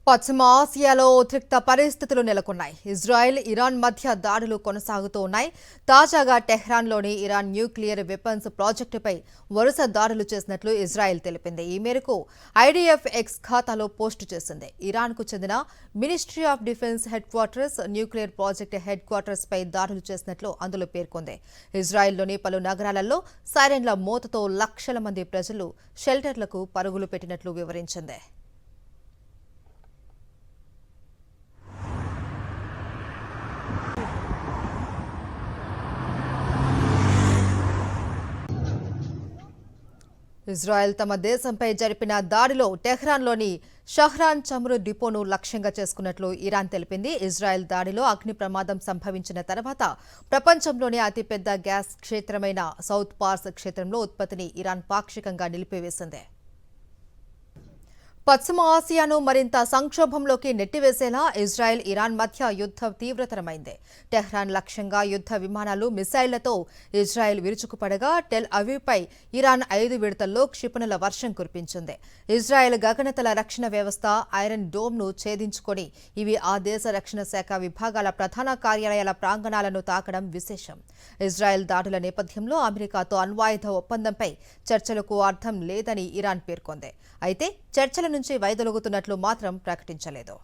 పశ్చిమ ఆసియాలో ఉద్రిక్త పరిస్థితులు నెలకొన్నాయి. ఇజ్రాయెల్, ఇరాన్ మధ్య దాడులు కొనసాగుతూ ఉన్నాయి. తాజాగా టెహ్రాన్లోని ఇరాన్ న్యూక్లియర్ వెపన్స్ ప్రాజెక్టుపై వరుస దాడులు చేసినట్లు ఇజ్రాయెల్ తెలిపింది. ఈ మేరకు ఐడిఎఫ్ ఎక్స్ ఖాతాలో పోస్టు చేసింది. ఇరాన్కు చెందిన ministry of defence headquarters, nuclear project headquarters పై దాడులు చేసినట్లు అందులో పేర్కొంది. ఇజ్రాయెల్లోని పలు నగరాలలో సైరన్ల మోతతో లక్షల మంది ప్రజలు షెల్టర్లకు పరుగులు పెట్టినట్లు వివరించింది. ఇజ్రాయెల్ తమ దేశంపై జరిపిన దాడిలో టెహ్రాన్లోని షహ్రాన్ చమురు డిపోను లక్ష్యంగా చేసుకున్నట్లు ఇరాన్ తెలిపింది. ఇజ్రాయెల్ దాడిలో అగ్ని ప్రమాదం సంభవించిన తర్వాత ప్రపంచంలోనే అతిపెద్ద గ్యాస్ క్షేత్రమైన సౌత్ పార్స్ క్షేత్రంలో ఉత్పత్తిని ఇరాన్ పాక్షికంగా నిలిపివేసింది. పశ్చిమ ఆసియాను మరింత సంక్షోభంలోకి నెట్టివేసేలా ఇజ్రాయెల్, ఇరాన్ మధ్య యుద్ధం తీవ్రతరమైంది. టెహ్రాన్ లక్ష్యంగా యుద్ధ విమానాలు, మిసైళ్లతో ఇజ్రాయెల్ విరుచుకుపడగా టెల్ అవీవ్పై ఇరాన్ 5 విడతల్లో క్షిపణుల వర్షం కురిపించింది. ఇజ్రాయెల్ గగనతల రక్షణ వ్యవస్థ ఐరన్ డోమ్ను ఛేదించుకొని ఇవి ఆ దేశ రక్షణ శాఖ విభాగాల ప్రధాన కార్యాలయాల ప్రాంగణాలను తాకడం విశేషం. ఇజ్రాయెల్ దాడుల నేపథ్యంలో అమెరికాతో అణ్వాయుధ ఒప్పందంపై చర్చలకు అర్థం లేదని ఇరాన్ పేర్కొంది. అయితే చర్చల నుంచి వైదొలుగుతున్నట్లు మాత్రం ప్రకటించలేదు.